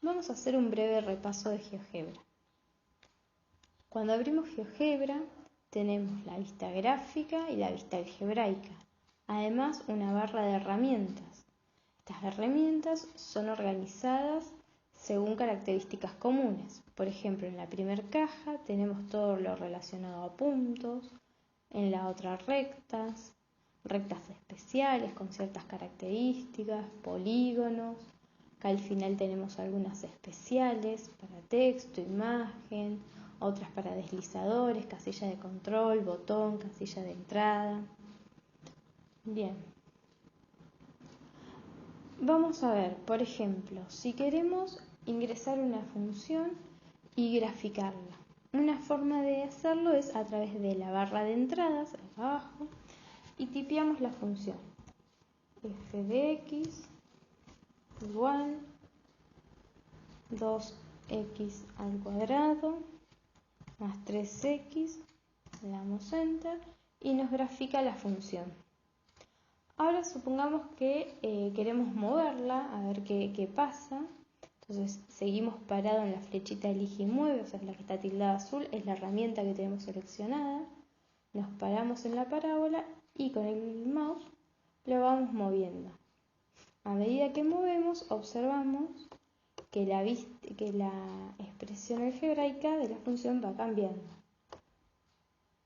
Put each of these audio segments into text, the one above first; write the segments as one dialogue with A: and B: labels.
A: Vamos a hacer un breve repaso de GeoGebra. Cuando abrimos GeoGebra tenemos la vista gráfica y la vista algebraica. Además, una barra de herramientas. Estas herramientas son organizadas según características comunes. Por ejemplo, en la primera caja tenemos todo lo relacionado a puntos, en la otra rectas especiales con ciertas características, polígonos. Acá al final tenemos algunas especiales para texto, imagen, otras para deslizadores, casilla de control, botón, casilla de entrada. Bien. Vamos a ver, por ejemplo, si queremos ingresar una función y graficarla. Una forma de hacerlo es a través de la barra de entradas, abajo, y tipeamos la función. F de x igual 2x al cuadrado más 3x, le damos enter y nos grafica la función. Ahora supongamos que queremos moverla, a ver qué pasa. Entonces seguimos parados en la flechita elige y mueve, o sea, la que está tildada azul es la herramienta que tenemos seleccionada. Nos paramos en la parábola y con el mouse lo vamos moviendo. A medida que movemos, observamos que la expresión algebraica de la función va cambiando.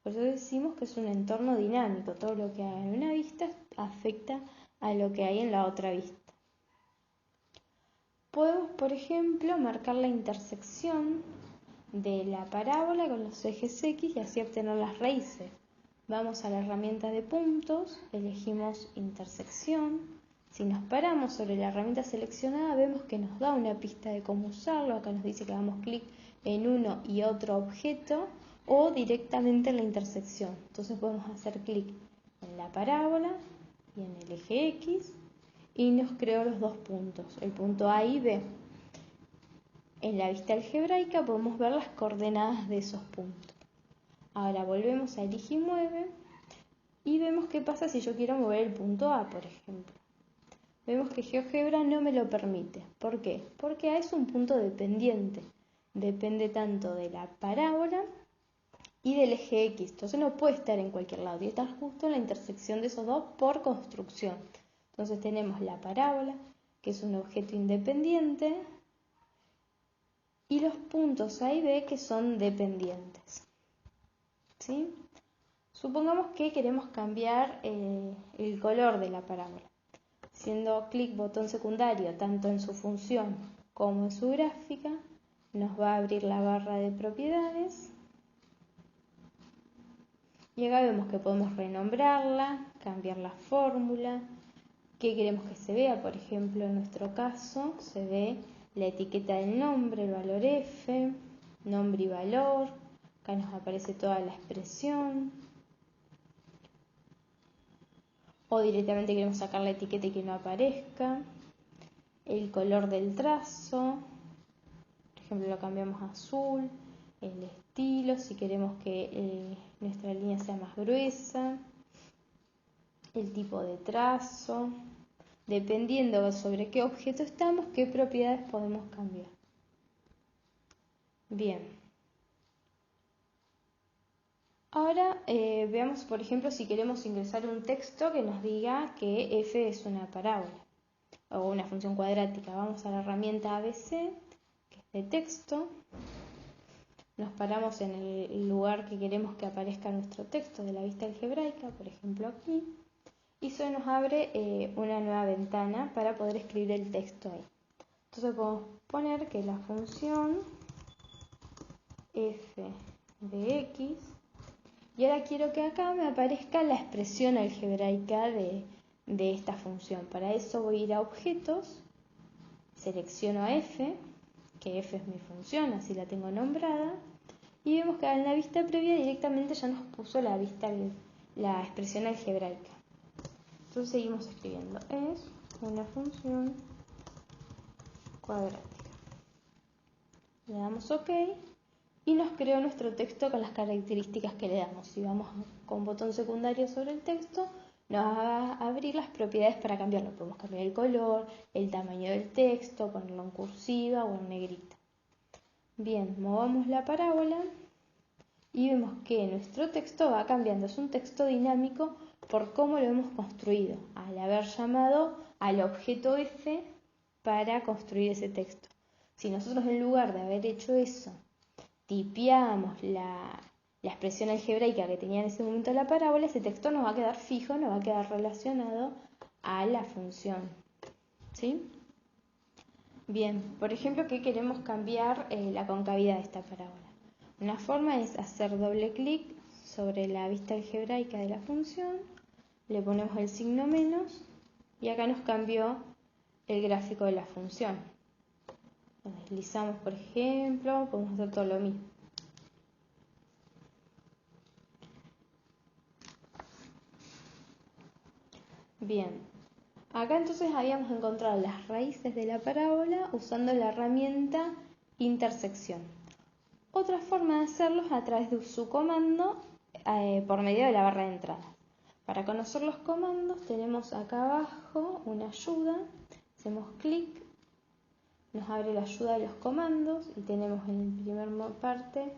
A: Por eso decimos que es un entorno dinámico. Todo lo que hay en una vista afecta a lo que hay en la otra vista. Podemos, por ejemplo, marcar la intersección de la parábola con los ejes X y así obtener las raíces. Vamos a la herramienta de puntos, elegimos intersección. Si nos paramos sobre la herramienta seleccionada, vemos que nos da una pista de cómo usarlo. Acá nos dice que hagamos clic en uno y otro objeto o directamente en la intersección. Entonces podemos hacer clic en la parábola y en el eje X y nos creó los dos puntos, el punto A y B. En la vista algebraica podemos ver las coordenadas de esos puntos. Ahora volvemos a elige y mueve y vemos qué pasa si yo quiero mover el punto A, por ejemplo. Vemos que GeoGebra no me lo permite. ¿Por qué? Porque A es un punto dependiente. Depende tanto de la parábola y del eje X. Entonces no puede estar en cualquier lado. Y está justo en la intersección de esos dos por construcción. Entonces tenemos la parábola, que es un objeto independiente, y los puntos A y B, que son dependientes. ¿Sí? Supongamos que queremos cambiar el color de la parábola. Haciendo clic botón secundario tanto en su función como en su gráfica, nos va a abrir la barra de propiedades. Y acá vemos que podemos renombrarla, cambiar la fórmula, qué queremos que se vea. Por ejemplo, en nuestro caso se ve la etiqueta del nombre, el valor F, nombre y valor. Acá nos aparece toda la expresión. O directamente queremos sacar la etiqueta y que no aparezca. El color del trazo, por ejemplo lo cambiamos a azul. El estilo, si queremos que nuestra línea sea más gruesa. El tipo de trazo. Dependiendo sobre qué objeto estamos, qué propiedades podemos cambiar. Bien. Ahora veamos, por ejemplo, si queremos ingresar un texto que nos diga que f es una parábola o una función cuadrática. Vamos a la herramienta ABC, que es de texto. Nos paramos en el lugar que queremos que aparezca nuestro texto de la vista algebraica, por ejemplo aquí. Y eso nos abre una nueva ventana para poder escribir el texto ahí. Entonces podemos poner que la función f de x, y ahora quiero que acá me aparezca la expresión algebraica de esta función. Para eso voy a ir a objetos, selecciono a f, que f es mi función, así la tengo nombrada, y vemos que en la vista previa directamente ya nos puso la expresión algebraica. Entonces seguimos escribiendo, es una función cuadrática. Le damos OK y nos creó nuestro texto con las características que le damos. Si vamos con botón secundario sobre el texto, nos va a abrir las propiedades para cambiarlo. Podemos cambiar el color, el tamaño del texto, ponerlo en cursiva o en negrita. Bien, movamos la parábola y vemos que nuestro texto va cambiando. Es un texto dinámico por cómo lo hemos construido, al haber llamado al objeto F para construir ese texto. Si nosotros en lugar de haber hecho eso, tipeamos la expresión algebraica que tenía en ese momento la parábola, ese texto nos va a quedar fijo, nos va a quedar relacionado a la función. ¿Sí? Bien, por ejemplo, que queremos cambiar la concavidad de esta parábola. Una forma es hacer doble clic sobre la vista algebraica de la función, le ponemos el signo menos y acá nos cambió el gráfico de la función. Lo deslizamos, por ejemplo, podemos hacer todo lo mismo. Bien, acá entonces habíamos encontrado las raíces de la parábola usando la herramienta intersección. Otra forma de hacerlo es a través de su comando por medio de la barra de entrada. Para conocer los comandos tenemos acá abajo una ayuda, hacemos clic, nos abre la ayuda de los comandos y tenemos en la primera parte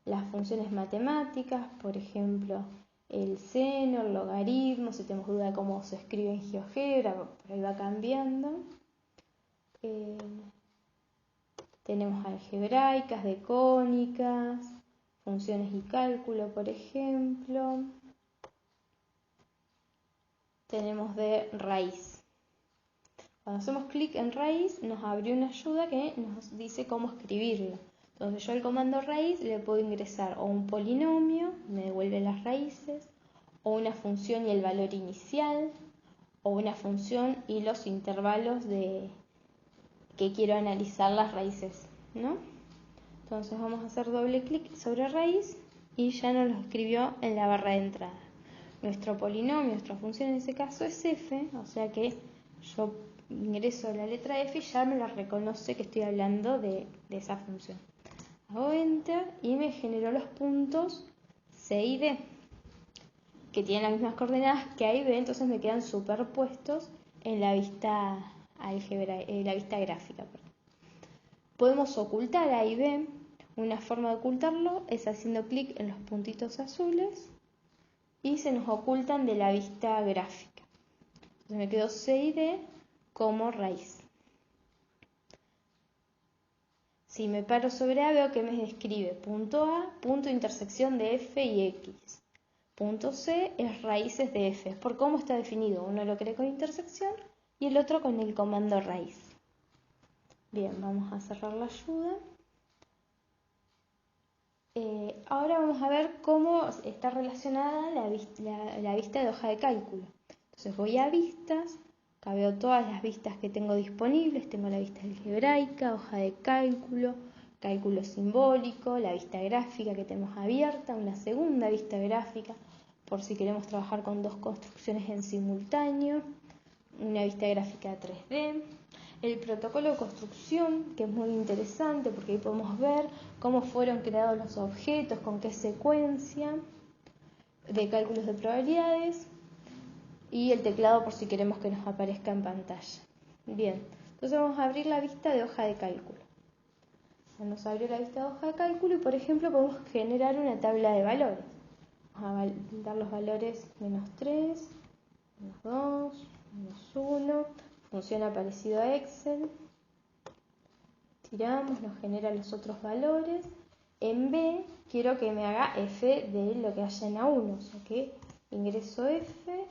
A: las funciones matemáticas, por ejemplo el seno, el logaritmo, si tenemos duda de cómo se escribe en GeoGebra, por ahí va cambiando. Tenemos algebraicas, de cónicas, funciones y cálculo, por ejemplo. Tenemos de raíz. Cuando hacemos clic en raíz nos abrió una ayuda que nos dice cómo escribirlo. Entonces yo al comando raíz le puedo ingresar o un polinomio, me devuelve las raíces, o una función y el valor inicial, o una función y los intervalos de que quiero analizar las raíces, ¿no? Entonces vamos a hacer doble clic sobre raíz y ya nos lo escribió en la barra de entrada. Nuestro polinomio, nuestra función en ese caso es f, o sea que yo ingreso la letra f y ya me la reconoce que estoy hablando de esa función. Hago enter y me generó los puntos C y D, que tienen las mismas coordenadas que A y B, entonces me quedan superpuestos en la vista gráfica. Podemos ocultar A y B. Una forma de ocultarlo es haciendo clic en los puntitos azules y se nos ocultan de la vista gráfica. Entonces me quedó C y D como raíz. Si me paro sobre A veo que me describe punto A, punto de intersección de F y X. Punto C es raíces de F, es por cómo está definido. Uno lo cree con intersección y el otro con el comando raíz. Bien, vamos a cerrar la ayuda. Ahora vamos a ver cómo está relacionada la vista de hoja de cálculo. Entonces voy a vistas, acá veo todas las vistas que tengo disponibles. Tengo la vista algebraica, hoja de cálculo, cálculo simbólico, la vista gráfica que tenemos abierta, una segunda vista gráfica por si queremos trabajar con dos construcciones en simultáneo, una vista gráfica 3D. El protocolo de construcción, que es muy interesante porque ahí podemos ver cómo fueron creados los objetos, con qué secuencia, de cálculos de probabilidades, y el teclado por si queremos que nos aparezca en pantalla. Bien, entonces vamos a abrir la vista de hoja de cálculo. Nos abrió la vista de hoja de cálculo y por ejemplo podemos generar una tabla de valores. Vamos a dar los valores -3, -2, -1. Funciona parecido a Excel. Tiramos, nos genera los otros valores. En B quiero que me haga F de lo que haya en A1, o sea que ingreso F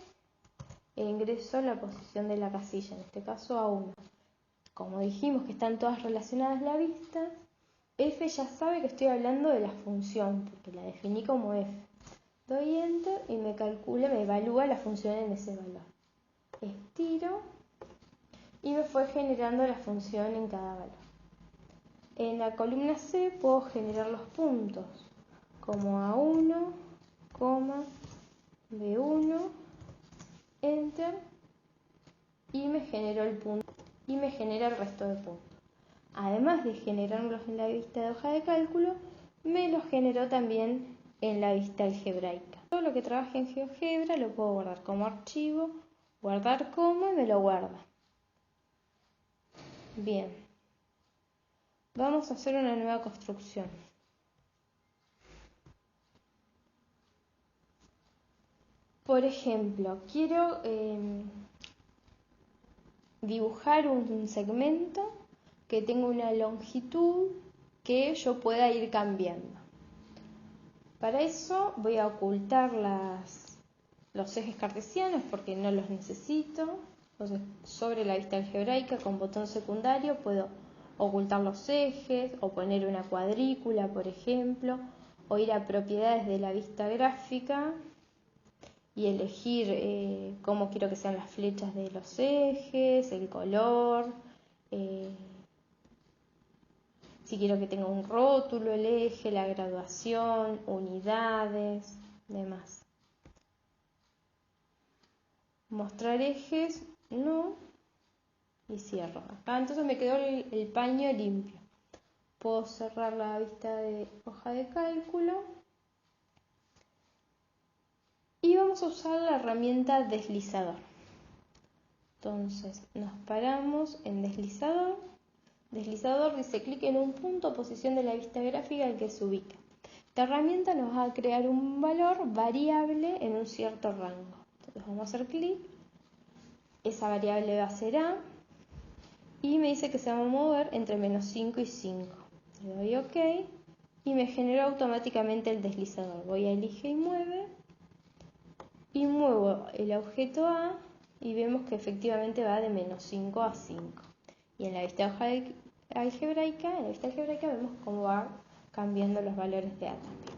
A: e ingreso la posición de la casilla, en este caso A1. Como dijimos que están todas relacionadas las vistas, F ya sabe que estoy hablando de la función, porque la definí como F. Doy Enter y me calcula, me evalúa la función en ese valor. Estiro y me fue generando la función en cada valor. En la columna C puedo generar los puntos como A1, B1, Enter y me generó el punto y me genera el resto de puntos. Además de generarlos en la vista de hoja de cálculo, me los generó también en la vista algebraica. todo lo que trabaje en GeoGebra lo puedo guardar como archivo, guardar como y me lo guarda. Bien, vamos a hacer una nueva construcción. Por ejemplo, quiero dibujar un segmento que tenga una longitud que yo pueda ir cambiando. Para eso voy a ocultar los ejes cartesianos porque no los necesito. Entonces, sobre la vista algebraica con botón secundario puedo ocultar los ejes o poner una cuadrícula, por ejemplo, o ir a propiedades de la vista gráfica y elegir cómo quiero que sean las flechas de los ejes, el color, si quiero que tenga un rótulo el eje, la graduación, unidades, demás. Mostrar ejes, no, y cierro. Acá entonces me quedó el paño limpio. Puedo cerrar la vista de hoja de cálculo. Y vamos a usar la herramienta deslizador. Entonces nos paramos en deslizador. Deslizador dice clic en un punto o posición de la vista gráfica en que se ubica. Esta herramienta nos va a crear un valor variable en un cierto rango. Entonces vamos a hacer clic. Esa variable va a ser A. Y me dice que se va a mover entre -5 y 5. Le doy OK. Y me generó automáticamente el deslizador. Voy a elige y mueve. Y muevo el objeto A y vemos que efectivamente va de -5 a 5. Y en la vista algebraica, vemos cómo va cambiando los valores de A también.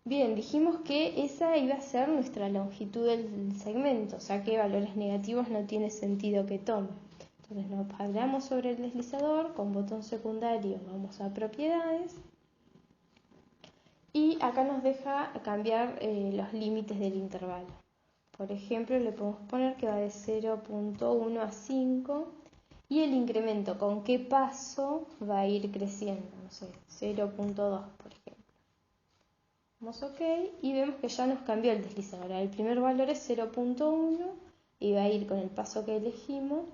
A: Bien, dijimos que esa iba a ser nuestra longitud del segmento, o sea que valores negativos no tiene sentido que tome. Entonces nos paramos sobre el deslizador, con botón secundario vamos a propiedades. Y acá nos deja cambiar los límites del intervalo. Por ejemplo, le podemos poner que va de 0.1 a 5 y el incremento con qué paso va a ir creciendo. No sé, 0.2 por ejemplo. Damos OK y vemos que ya nos cambió el deslizador. El primer valor es 0.1 y va a ir con el paso que elegimos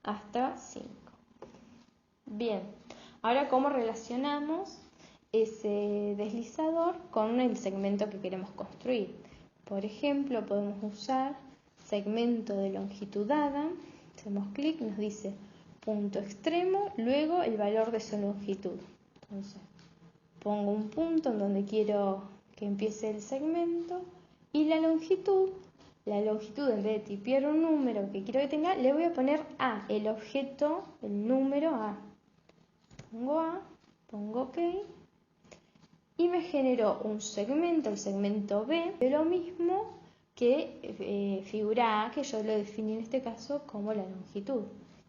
A: hasta 5. Bien, ahora ¿cómo relacionamos ese deslizador con el segmento que queremos construir? Por ejemplo, podemos usar segmento de longitud dada, hacemos clic, nos dice punto extremo, luego el valor de su longitud. Entonces, pongo un punto en donde quiero que empiece el segmento y la longitud en vez de tipear un número que quiero que tenga, le voy a poner A, el objeto, el número A. Pongo A, pongo OK. Y me generó un segmento, el segmento B, de lo mismo que figura A, que yo lo definí en este caso como la longitud.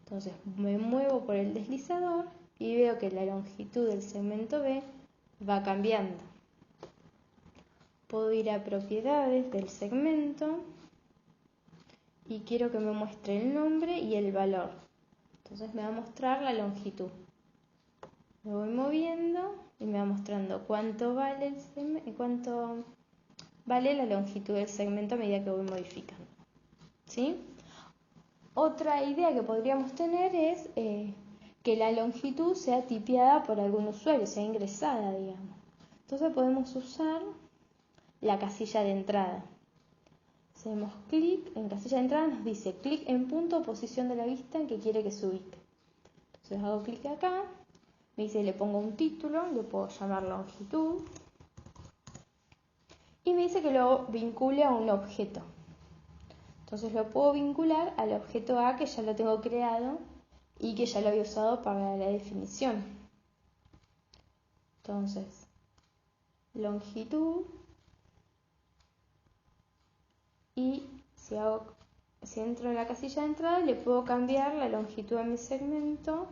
A: Entonces me muevo por el deslizador y veo que la longitud del segmento B va cambiando. Puedo ir a propiedades del segmento y quiero que me muestre el nombre y el valor. Entonces me va a mostrar la longitud. Me voy moviendo y me va mostrando cuánto vale la longitud del segmento a medida que voy modificando. ¿Sí? Otra idea que podríamos tener es que la longitud sea tipeada por algún usuario, sea ingresada, digamos. Entonces podemos usar la casilla de entrada. Hacemos clic en casilla de entrada, nos dice clic en punto o posición de la vista en que quiere que se ubique. Entonces hago clic acá. Me dice, le pongo un título, le puedo llamar longitud. Y me dice que lo vincule a un objeto. Entonces lo puedo vincular al objeto A que ya lo tengo creado y que ya lo había usado para la definición. Entonces, longitud. Y si entro en la casilla de entrada, le puedo cambiar la longitud a mi segmento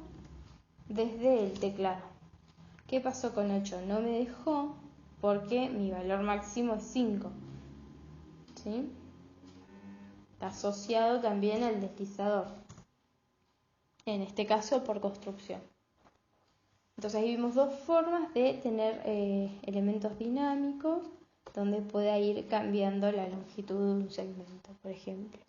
A: desde el teclado. ¿Qué pasó con 8? No me dejó porque mi valor máximo es 5. ¿Sí? Está asociado también al deslizador. En este caso por construcción. Entonces ahí vimos dos formas de tener elementos dinámicos donde pueda ir cambiando la longitud de un segmento, por ejemplo.